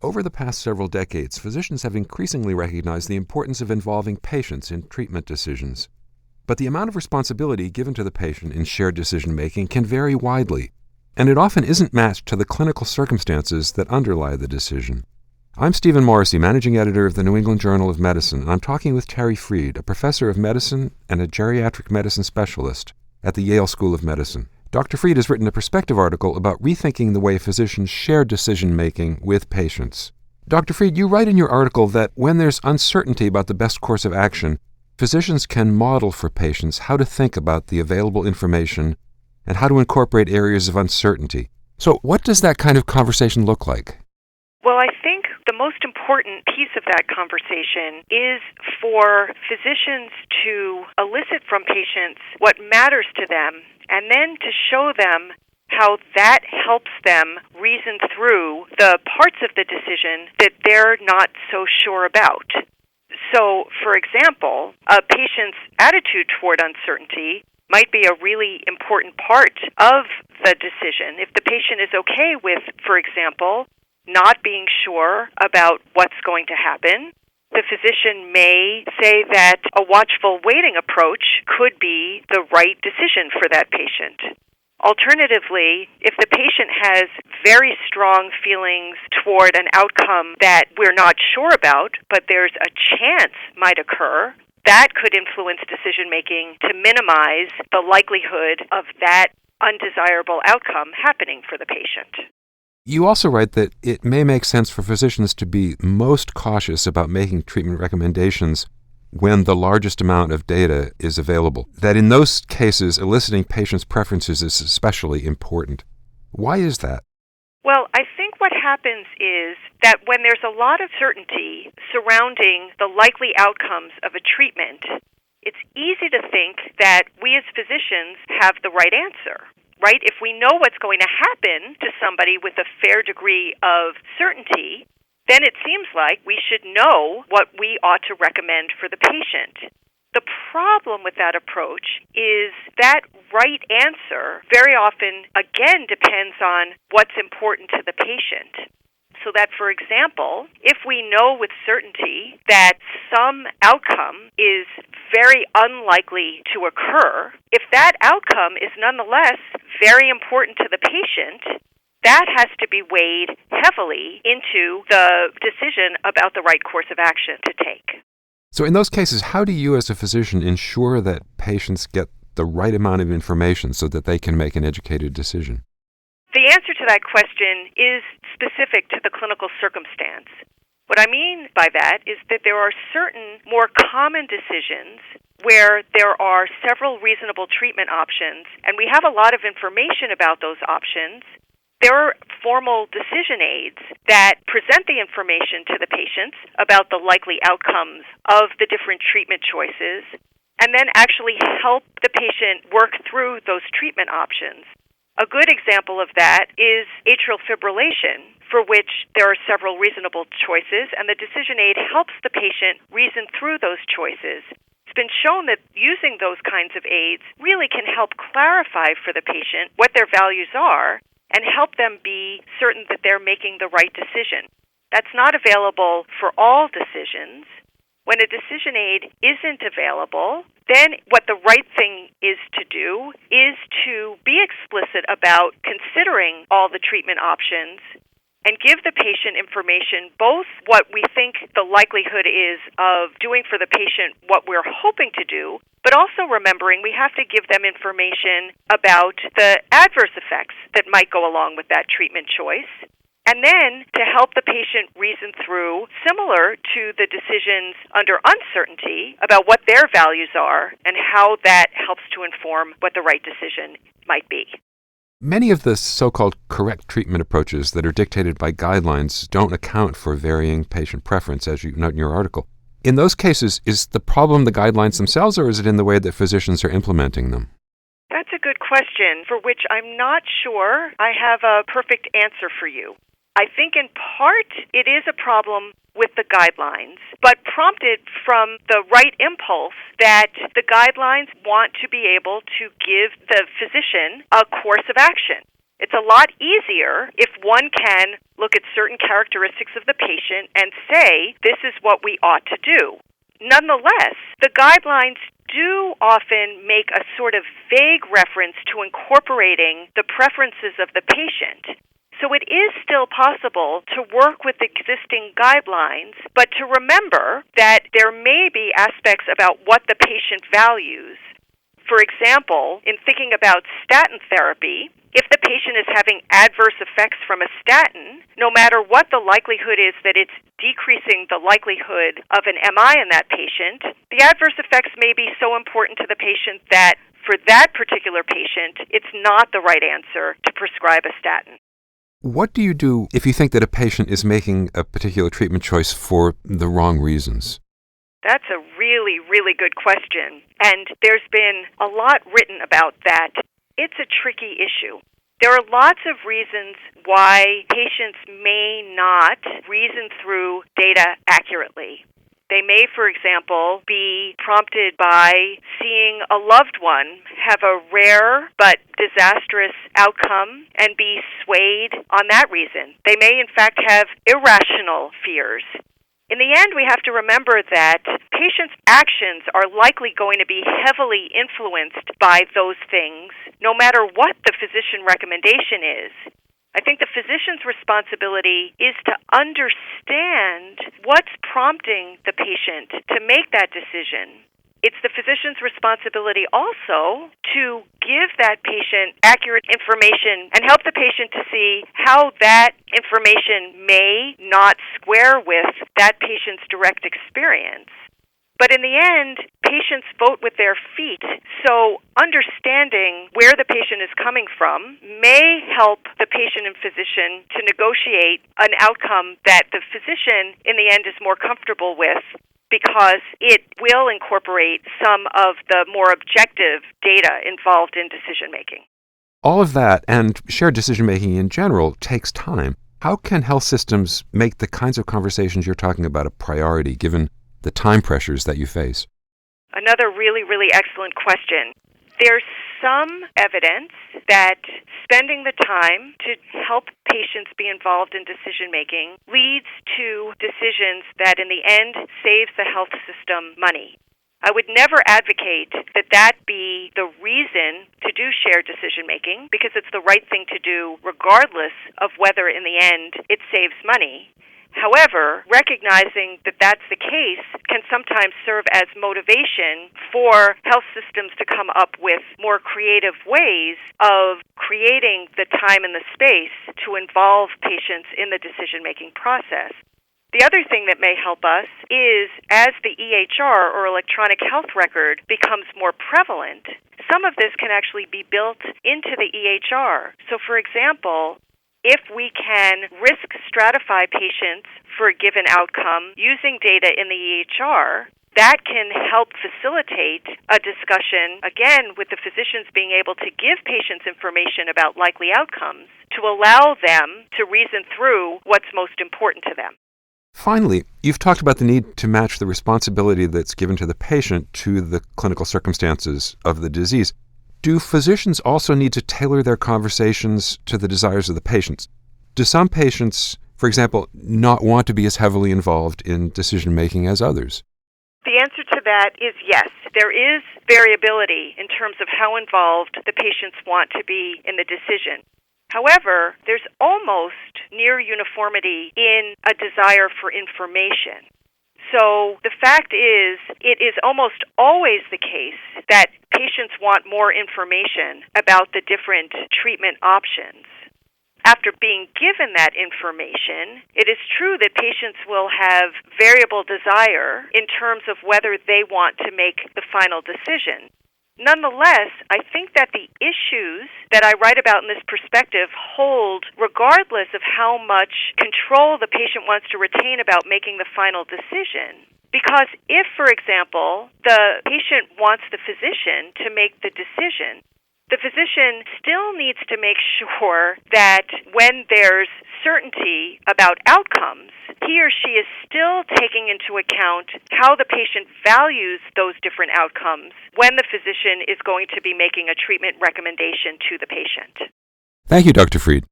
Over the past several decades, physicians have increasingly recognized the importance of involving patients in treatment decisions. But the amount of responsibility given to the patient in shared decision-making can vary widely, and it often isn't matched to the clinical circumstances that underlie the decision. I'm Stephen Morrissey, managing editor of the New England Journal of Medicine, and I'm talking with Terri Fried, a professor of medicine and a geriatric medicine specialist at the Yale School of Medicine. Dr. Fried has written a perspective article about rethinking the way physicians share decision-making with patients. Dr. Fried, you write in your article that when there's uncertainty about the best course of action, physicians can model for patients how to think about the available information and how to incorporate areas of uncertainty. So what does that kind of conversation look like? Well, I think the most important piece of that conversation is for physicians to elicit from patients what matters to them and then to show them how that helps them reason through the parts of the decision that they're not so sure about. So, for example, a patient's attitude toward uncertainty might be a really important part of the decision. If the patient is okay with, for example, not being sure about what's going to happen, the physician may say that a watchful waiting approach could be the right decision for that patient. Alternatively, if the patient has very strong feelings toward an outcome that we're not sure about, but there's a chance might occur, that could influence decision-making to minimize the likelihood of that undesirable outcome happening for the patient. You also write that it may make sense for physicians to be most cautious about making treatment recommendations when the largest amount of data is available. That in those cases, eliciting patients' preferences is especially important. Why is that? Well, I think what happens is that when there's a lot of certainty surrounding the likely outcomes of a treatment, it's easy to think that we as physicians have the right answer. Right? If we know what's going to happen to somebody with a fair degree of certainty, then it seems like we should know what we ought to recommend for the patient. The problem with that approach is that right answer very often, again, depends on what's important to the patient. So that, for example, if we know with certainty that some outcome is very unlikely to occur, if that outcome is nonetheless very important to the patient, that has to be weighed heavily into the decision about the right course of action to take. So in those cases, how do you as a physician ensure that patients get the right amount of information so that they can make an educated decision? The answer to that question is specific to the clinical circumstance. What I mean by that is that there are certain more common decisions where there are several reasonable treatment options, and we have a lot of information about those options. There are formal decision aids that present the information to the patients about the likely outcomes of the different treatment choices, and then actually help the patient work through those treatment options. A good example of that is atrial fibrillation, for which there are several reasonable choices, and the decision aid helps the patient reason through those choices. It's been shown that using those kinds of aids really can help clarify for the patient what their values are and help them be certain that they're making the right decision. That's not available for all decisions. When a decision aid isn't available, then what the right thing is to do is to be explicit about considering all the treatment options and give the patient information, both what we think the likelihood is of doing for the patient what we're hoping to do, but also remembering we have to give them information about the adverse effects that might go along with that treatment choice. And then to help the patient reason through, similar to the decisions under uncertainty, about what their values are and how that helps to inform what the right decision might be. Many of the so-called correct treatment approaches that are dictated by guidelines don't account for varying patient preference, as you note in your article. In those cases, is the problem the guidelines themselves, or is it in the way that physicians are implementing them? That's a good question, for which I'm not sure I have a perfect answer for you. I think in part it is a problem with the guidelines, but prompted from the right impulse that the guidelines want to be able to give the physician a course of action. It's a lot easier if one can look at certain characteristics of the patient and say, this is what we ought to do. Nonetheless, the guidelines do often make a sort of vague reference to incorporating the preferences of the patient. So it is still possible to work with existing guidelines, but to remember that there may be aspects about what the patient values. For example, in thinking about statin therapy, if the patient is having adverse effects from a statin, no matter what the likelihood is that it's decreasing the likelihood of an MI in that patient, the adverse effects may be so important to the patient that for that particular patient, it's not the right answer to prescribe a statin. What do you do if you think that a patient is making a particular treatment choice for the wrong reasons? That's a really, really good question, and there's been a lot written about that. It's a tricky issue. There are lots of reasons why patients may not reason through data accurately. They may, for example, be prompted by seeing a loved one have a rare but disastrous outcome and be swayed on that reason. They may, in fact, have irrational fears. In the end, we have to remember that patients' actions are likely going to be heavily influenced by those things, no matter what the physician recommendation is. I think the physician's responsibility is to understand what's prompting the patient to make that decision. It's the physician's responsibility also to give that patient accurate information and help the patient to see how that information may not square with that patient's direct experience. But in the end, patients vote with their feet, so understanding where the patient is coming from may help the patient and physician to negotiate an outcome that the physician in the end is more comfortable with, because it will incorporate some of the more objective data involved in decision-making. All of that, and shared decision-making in general, takes time. How can health systems make the kinds of conversations you're talking about a priority, given the time pressures that you face? Another really, really excellent question. There's some evidence that spending the time to help patients be involved in decision-making leads to decisions that in the end saves the health system money. I would never advocate that be the reason to do shared decision-making, because it's the right thing to do regardless of whether in the end it saves money. However, recognizing that that's the case can sometimes serve as motivation for health systems to come up with more creative ways of creating the time and the space to involve patients in the decision-making process. The other thing that may help us is as the EHR, or electronic health record, becomes more prevalent, some of this can actually be built into the EHR. So, for example, if we can risk stratify patients for a given outcome using data in the EHR, that can help facilitate a discussion, again, with the physicians being able to give patients information about likely outcomes to allow them to reason through what's most important to them. Finally, you've talked about the need to match the responsibility that's given to the patient to the clinical circumstances of the disease. Do physicians also need to tailor their conversations to the desires of the patients? Do some patients, for example, not want to be as heavily involved in decision-making as others? The answer to that is yes. There is variability in terms of how involved the patients want to be in the decision. However, there's almost near uniformity in a desire for information. So the fact is, it is almost always the case that patients want more information about the different treatment options. After being given that information, it is true that patients will have variable desire in terms of whether they want to make the final decision. Nonetheless, I think that the issues that I write about in this perspective hold regardless of how much control the patient wants to retain about making the final decision. Because if, for example, the patient wants the physician to make the decision, the physician still needs to make sure that when there's certainty about outcomes, he or she is still taking into account how the patient values those different outcomes when the physician is going to be making a treatment recommendation to the patient. Thank you, Dr. Fried.